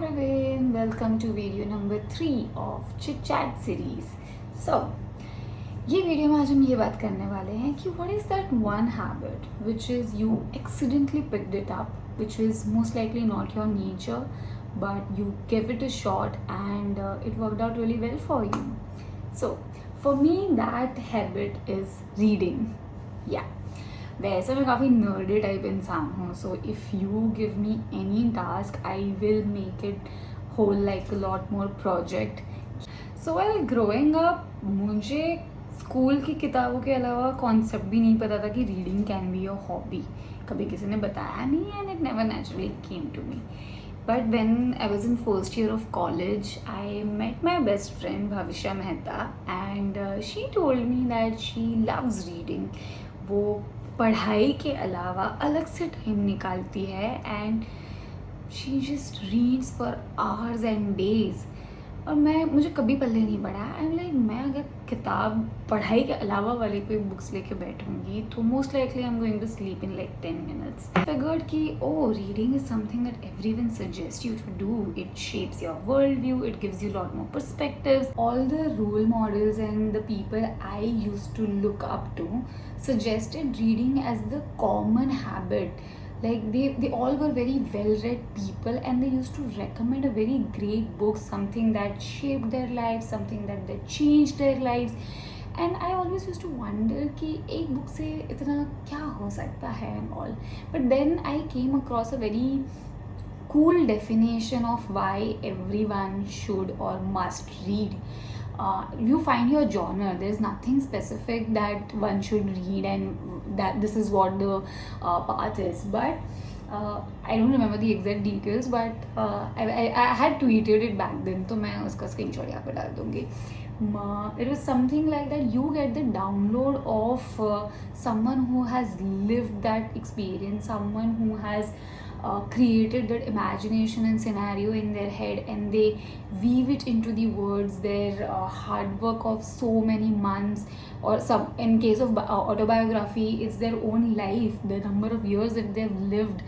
everyone, welcome to video number 3 of Chit Chat series. So, ये video में आज हम ये बात करने वाले हैं कि what is that one habit which is you accidentally picked it up, which is most likely not your nature, but you gave it a shot and it worked out really well for you. So, for me that habit is reading. Yeah. वैसे मैं काफ़ी nerdy type इंसान हूँ, so if you give me any task I will make it whole like a lot more project. So well growing up मुझे school की किताबों के अलावा कॉन्सेप्ट भी नहीं पता था कि reading can be a hobby. कभी किसी ने बताया नहीं and it never naturally came to me. But when I was in first year of college, I met my best friend Bhavisha Mehta and she told me that she loves reading. वो पढ़ाई के अलावा अलग से time निकालती है and she just reads for hours and days. और मुझे कभी पल्ले नहीं पड़ा. आई एम लाइक मैं अगर किताब पढ़ाई के अलावा वाली कोई बुक्स लेके बैठूंगी तो most likely I am going to sleep in like 10 minutes. Figured कि oh reading is something that everyone suggest you to do. It shapes your world view, it gives you lot more perspectives. All the role models and the people I used to look up to suggested reading as the common habit. Like they all were very well read people and they used to recommend a very great book, something that shaped their lives, something that changed their lives. And I always used to wonder कि एक book से इतना क्या हो सकता है and all. But then I came across a very cool definition of why everyone should or must read. You find your genre. There's nothing specific that one should read and that this is what the path is. But I don't remember the exact details, but I had tweeted it back then, तो मैं उसका screenshot यहाँ पे डाल दूँगी. It was something like that you get the download of someone who has lived that experience, someone who has created that imagination and scenario in their head and they weave it into the words. Their hard work of so many months, or some in case of autobiography, it's their own life. The number of years that they've lived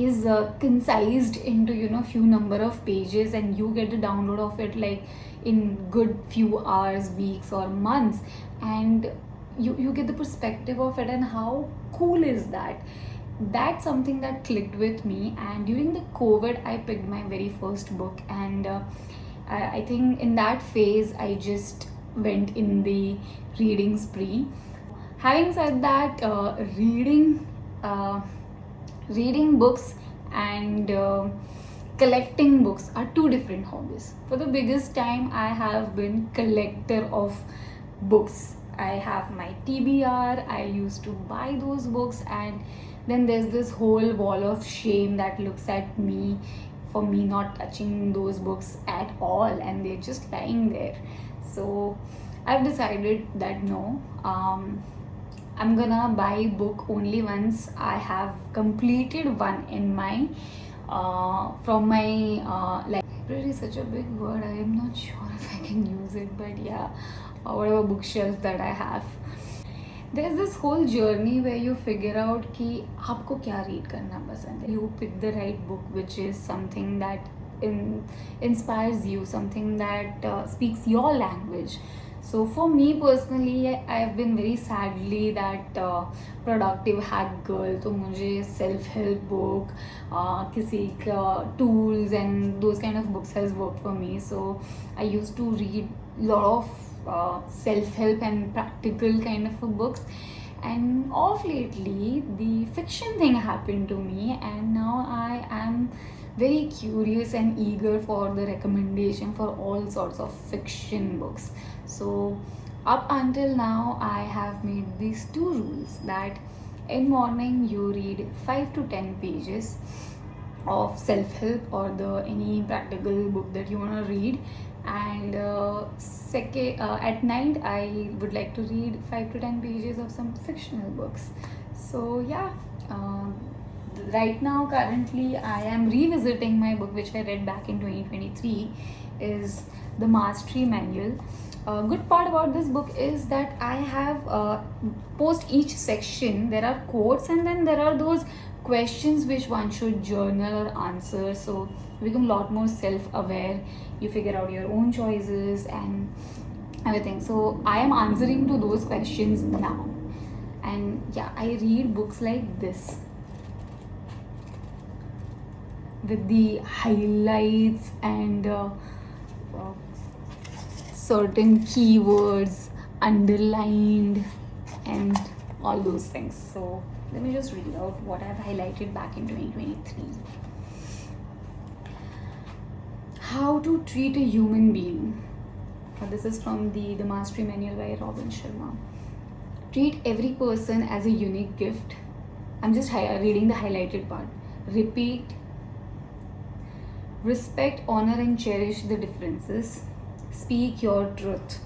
is concised into few number of pages and you get the download of it like in good few hours, weeks or months, and you get the perspective of it. And how cool is that? That's something that clicked with me. And during the COVID I picked my very first book and I think in that phase I just went in the reading spree. Having said that, reading books and collecting books are two different hobbies. For the biggest time I have been collector of books. I have my TBR. I used to buy those books and then there's this whole wall of shame that looks at me for me not touching those books at all and they're just lying there. So I've decided that no, I'm gonna buy book only once I have completed one in my from my library is such a big word, I am not sure if I can use it, but yeah, whatever bookshelf that I have. There's this whole journey where you figure out कि आपको क्या read करना पसंद है. You pick the right book which is something that inspires you, something that speaks your language. So for me personally, I've been very sadly that productive hack girl. तो मुझे self help book, किसी का tools and those kind of books has worked for me. So I used to read lot of self-help and practical kind of books, and of lately the fiction thing happened to me and now I am very curious and eager for the recommendation for all sorts of fiction books. So up until now I have made these two rules that in morning you read 5 to 10 pages of self-help or the any practical book that you want to read, and at night I would like to read 5 to 10 pages of some fictional books. So yeah, right now currently I am revisiting my book which I read back in 2023, is The Mastery Manual. Good part about this book is that I have post each section there are quotes and then there are those questions which one should journal or answer, so you become a lot more self-aware. You figure out your own choices and everything. So I am answering to those questions now. And yeah, I read books like this with the highlights and certain keywords underlined and all those things. So let me just read out what I've highlighted back in 2023. How to treat a human being. This is from the Mastery Manual by Robin Sharma. Treat every person as a unique gift. I'm just reading the highlighted part. Repeat. Respect, honor, and cherish the differences. Speak your truth.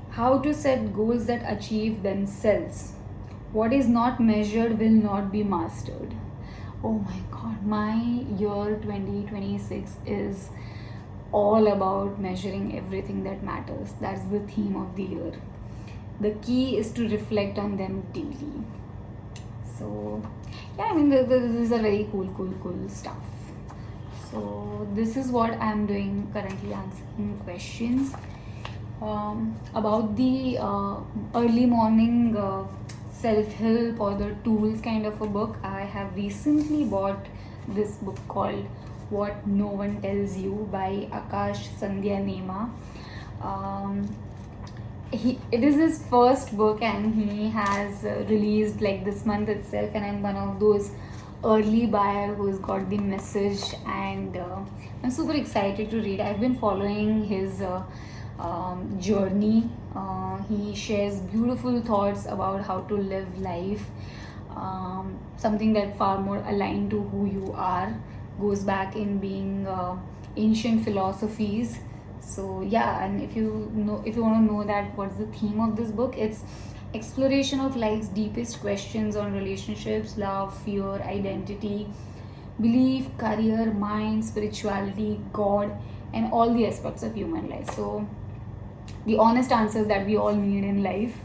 How to set goals that achieve themselves. What is not measured will not be mastered. Oh my god, my year 2026 is all about measuring everything that matters. That's the theme of the year. The key is to reflect on them daily. So yeah, I mean, these are very cool stuff. So this is what I'm doing currently, answering questions about the early morning self-help or the tools kind of a book. I have recently bought this book called What No One Tells You by Akash Sandhya Nema. It is his first book and he has released like this month itself, and I'm one of those early buyer who's got the message, and I'm super excited to read. I've been following his journey. He shares beautiful thoughts about how to live life, something that far more aligned to who you are, goes back in being ancient philosophies. So yeah, and if you want to know that what's the theme of this book, it's exploration of life's deepest questions on relationships, love, fear, identity, belief, career, mind, spirituality, God, and all the aspects of human life. So the honest answers that we all need in life.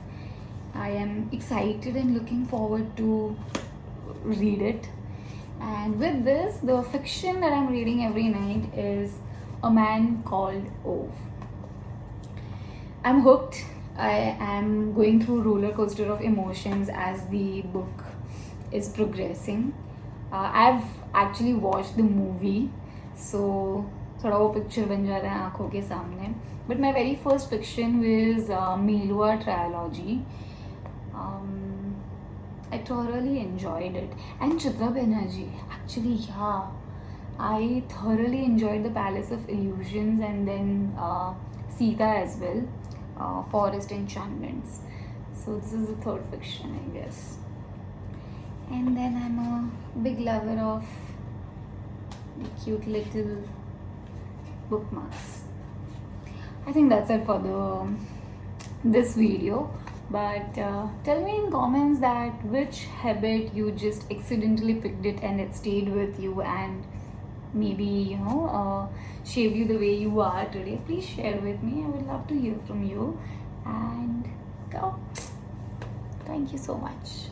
I am excited and looking forward to read it. And with this, the fiction that I'm reading every night is A Man Called Ove. I'm hooked. I am going through roller coaster of emotions as the book is progressing. I've actually watched the movie, so थोड़ा वो picture बन जा रहा है आँखों के सामने. But my very first fiction was Melua Trilogy. I thoroughly enjoyed it. And Chitra Banerjee, actually, yeah, I thoroughly enjoyed The Palace of Illusions and then Sita as well, Forest Enchantments. So this is the third fiction, I guess. And then I'm a big lover of the cute little bookmarks. I think that's it for this video. But tell me in comments that which habit you just accidentally picked it and it stayed with you and maybe shaped you the way you are today. Please share with me. I would love to hear from you. And go. Thank you so much.